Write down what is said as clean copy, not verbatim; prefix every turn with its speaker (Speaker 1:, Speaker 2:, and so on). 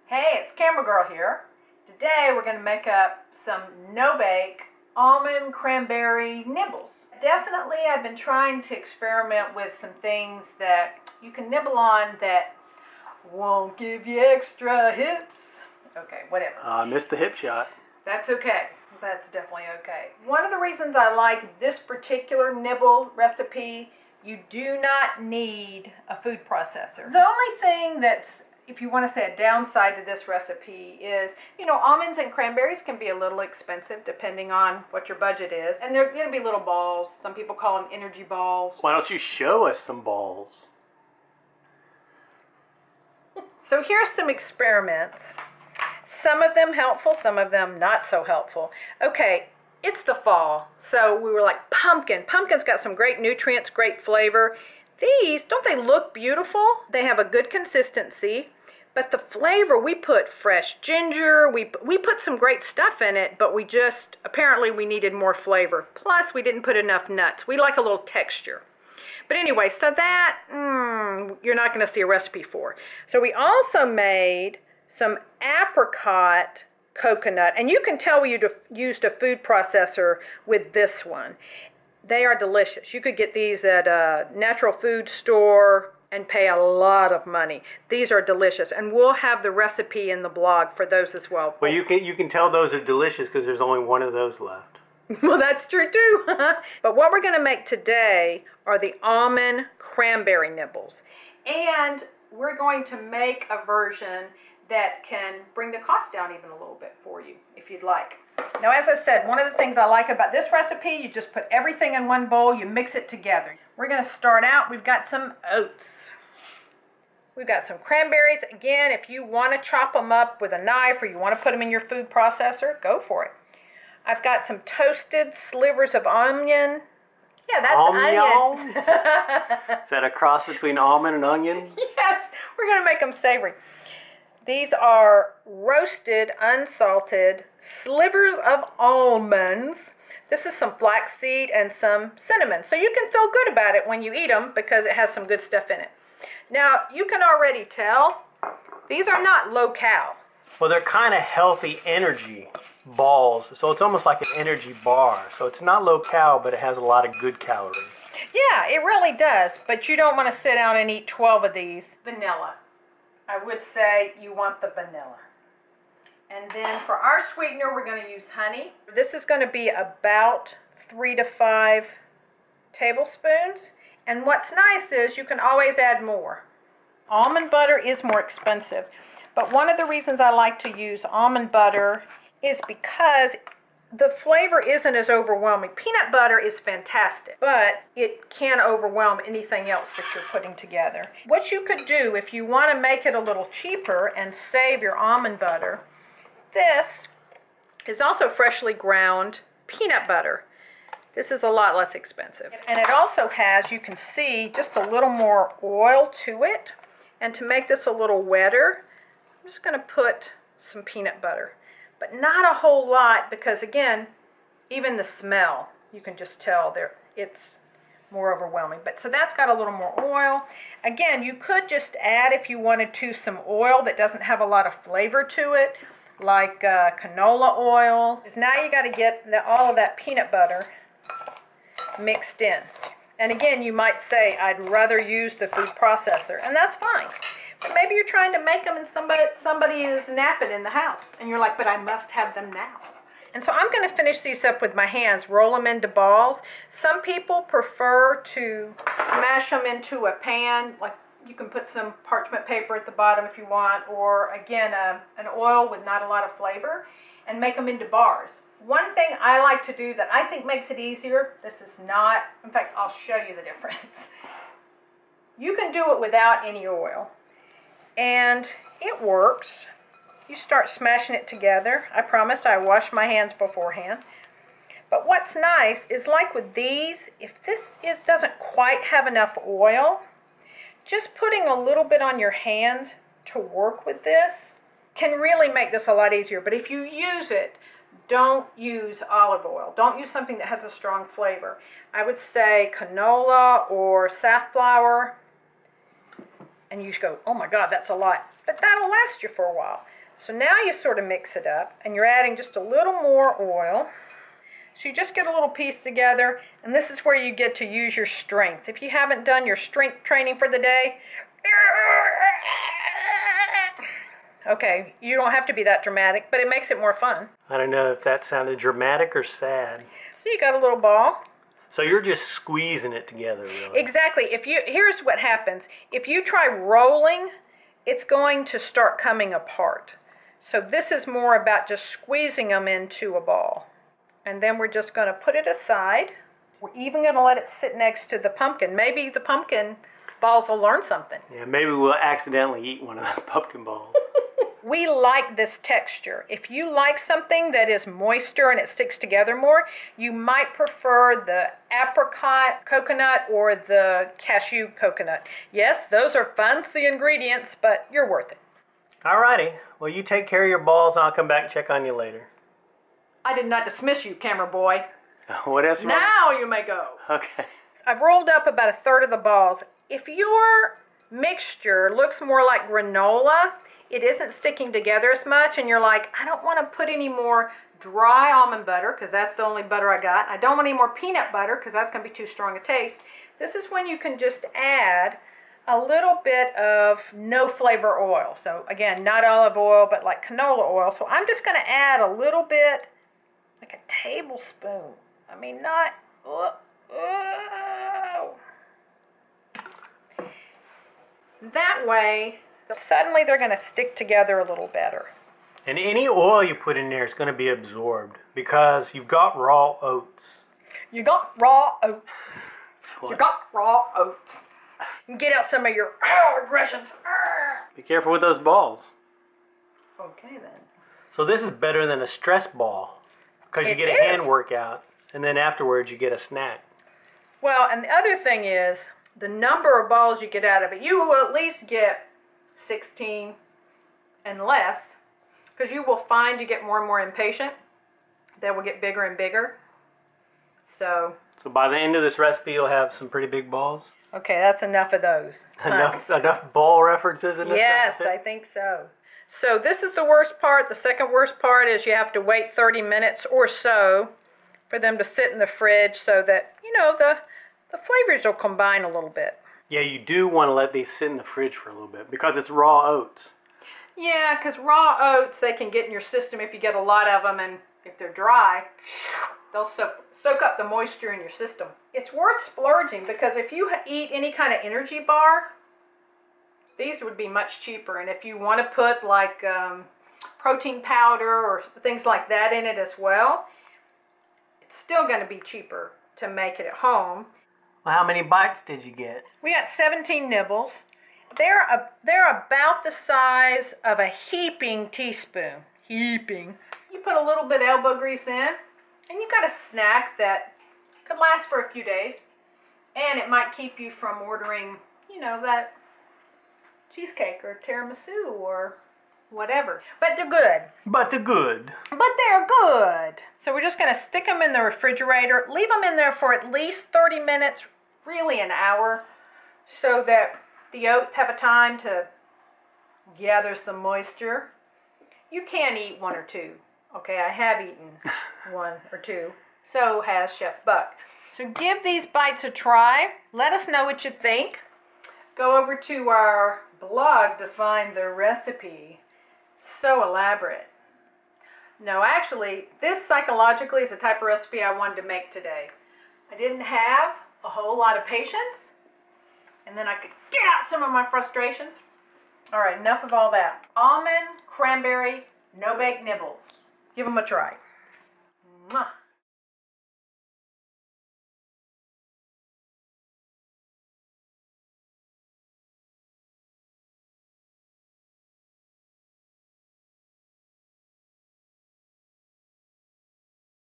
Speaker 1: Hey, it's Camera Girl here. Today we're going to make up some no-bake almond cranberry nibbles. Definitely I've been trying to experiment with some things that you can nibble on that won't give you extra hips. Okay, whatever.
Speaker 2: I missed the hip shot.
Speaker 1: That's okay. That's definitely okay. One of the reasons I like this particular nibble recipe, you do not need a food processor. The only thing that's, if you want to say a downside to this recipe is, almonds and cranberries can be a little expensive depending on what your budget is. And they're going to be little balls. Some people call them energy balls.
Speaker 2: Why don't you show us some balls?
Speaker 1: So here's some experiments. Some of them helpful, some of them not so helpful. Okay, it's the fall. So we were like, pumpkin. Pumpkin's got some great nutrients, great flavor. These, don't they look beautiful? They have a good consistency. But the flavor, we put fresh ginger, we put some great stuff in it, but apparently we needed more flavor. Plus, we didn't put enough nuts. We like a little texture. But anyway, so that, you're not going to see a recipe for. So we also made some apricot coconut. And you can tell we used a food processor with this one. They are delicious. You could get these at a natural food store and pay a lot of money. These are delicious, and we'll have the recipe in the blog for those as well.
Speaker 2: Well, you can tell those are delicious because there's only one of those left.
Speaker 1: Well, that's true too. But what we're going to make today are the almond cranberry nibbles. And we're going to make a version that can bring the cost down even a little bit for you, if you'd like. Now, as I said, one of the things I like about this recipe, you just put everything in one bowl, you mix it together. We're going to start out, we've got some oats. We've got some cranberries. Again, if you want to chop them up with a knife or you want to put them in your food processor, go for it. I've got some toasted slivers of onion. Yeah, that's onion.
Speaker 2: Is that a cross between almond and onion?
Speaker 1: Yes, we're going to make them savory. These are roasted, unsalted slivers of almonds. This is some flax seed and some cinnamon. So you can feel good about it when you eat them because it has some good stuff in it. Now, you can already tell these are not low-cal.
Speaker 2: Well, they're kind of healthy energy balls. So it's almost like an energy bar. So it's not low-cal, but it has a lot of good calories.
Speaker 1: Yeah, it really does. But you don't want to sit down and eat 12 of these. Vanilla. I would say you want the vanilla. And then for our sweetener, we're going to use honey. This is going to be about 3 to 5 tablespoons. And what's nice is you can always add more. Almond butter is more expensive. But one of the reasons I like to use almond butter is because the flavor isn't as overwhelming. Peanut butter is fantastic, but it can overwhelm anything else that you're putting together. What you could do if you want to make it a little cheaper and save your almond butter, this is also freshly ground peanut butter. This is a lot less expensive. And it also has, you can see, just a little more oil to it. And to make this a little wetter, I'm just going to put some peanut butter. But not a whole lot because, again, even the smell, you can just tell it's more overwhelming. But so that's got a little more oil. Again, you could just add, if you wanted to, some oil that doesn't have a lot of flavor to it, like canola oil. Because now you got to get all of that peanut butter mixed in. And again, you might say, I'd rather use the food processor, and that's fine. But maybe you're trying to make them and somebody is napping in the house. And you're like, but I must have them now. And so I'm going to finish these up with my hands, roll them into balls. Some people prefer to smash them into a pan. Like you can put some parchment paper at the bottom if you want. Or again, an oil with not a lot of flavor. And make them into bars. One thing I like to do that I think makes it easier, this is not, in fact, I'll show you the difference. You can do it without any oil. And it works. You start smashing it together. I promised I washed my hands beforehand. But what's nice is, like with these, if this doesn't quite have enough oil, just putting a little bit on your hands to work with this can really make this a lot easier. But if you use it, don't use olive oil. Don't use something that has a strong flavor. I would say canola or safflower. And you go, oh my God, that's a lot. But that'll last you for a while. So now you sort of mix it up, and you're adding just a little more oil. So you just get a little piece together, and this is where you get to use your strength. If you haven't done your strength training for the day, okay, you don't have to be that dramatic, but it makes it more fun.
Speaker 2: I don't know if that sounded dramatic or sad.
Speaker 1: So you got a little ball.
Speaker 2: So you're just squeezing it together, really.
Speaker 1: Exactly. Here's what happens. If you try rolling, it's going to start coming apart. So this is more about just squeezing them into a ball. And then we're just going to put it aside. We're even going to let it sit next to the pumpkin. Maybe the pumpkin balls will learn something.
Speaker 2: Yeah, maybe we'll accidentally eat one of those pumpkin balls.
Speaker 1: We like this texture. If you like something that is moister and it sticks together more, you might prefer the apricot coconut or the cashew coconut. Yes, those are fancy ingredients, but you're worth it.
Speaker 2: Alrighty. Well, you take care of your balls and I'll come back and check on you later.
Speaker 1: I did not dismiss you, camera boy.
Speaker 2: What else?
Speaker 1: Now you may go.
Speaker 2: Okay.
Speaker 1: I've rolled up about 1/3 of the balls. If your mixture looks more like granola, it isn't sticking together as much, and you're like, I don't want to put any more dry almond butter because that's the only butter I got. I don't want any more peanut butter because that's going to be too strong a taste. This is when you can just add a little bit of no flavor oil. So again, not olive oil, but like canola oil. So I'm just going to add a little bit, like a tablespoon. I mean, not... That way, suddenly they're going to stick together a little better.
Speaker 2: And any oil you put in there is going to be absorbed because you've got raw oats.
Speaker 1: You got raw oats.
Speaker 2: What?
Speaker 1: You got raw oats. And get out some of your aggressions.
Speaker 2: Be careful with those balls.
Speaker 1: Okay then.
Speaker 2: So this is better than a stress ball because you get a hand workout and then afterwards you get a snack.
Speaker 1: Well, and the other thing is the number of balls you get out of it. You will at least get 16 and less because you will find you get more and more impatient. They will get bigger and bigger. So
Speaker 2: by the end of this recipe you'll have some pretty big balls?
Speaker 1: Okay, that's enough of those.
Speaker 2: Enough ball references in this
Speaker 1: Yes,
Speaker 2: recipe?
Speaker 1: I think so. So this is the worst part. The second worst part is you have to wait 30 minutes or so for them to sit in the fridge so that, you know, the flavors will combine a little bit.
Speaker 2: Yeah, you do want to let these sit in the fridge for a little bit because it's raw oats.
Speaker 1: Yeah, because raw oats, they can get in your system if you get a lot of them, and if they're dry, they'll soak up the moisture in your system. It's worth splurging because if you eat any kind of energy bar, these would be much cheaper. And if you want to put like protein powder or things like that in it as well, it's still going to be cheaper to make it at home.
Speaker 2: Well, how many bites did you get?
Speaker 1: We got 17 nibbles. They're about the size of a heaping teaspoon. Heaping. You put a little bit of elbow grease in, and you got a snack that could last for a few days. And it might keep you from ordering, you know, that cheesecake or tiramisu or whatever. But they're good.
Speaker 2: But they're good.
Speaker 1: But they're good. So we're just going to stick them in the refrigerator. Leave them in there for at least 30 minutes, really an hour, so that the oats have a time to gather some moisture. You can eat one or two. Okay, I have eaten one or two. So has Chef Buck. So give these bites a try. Let us know what you think. Go over to our blog to find the recipe. So elaborate. No, actually, this psychologically is the type of recipe I wanted to make today. I didn't have a whole lot of patience, and then I could get out some of my frustrations. All right, enough of all that. Almond, cranberry, no-bake nibbles. Give them a try. Mwah.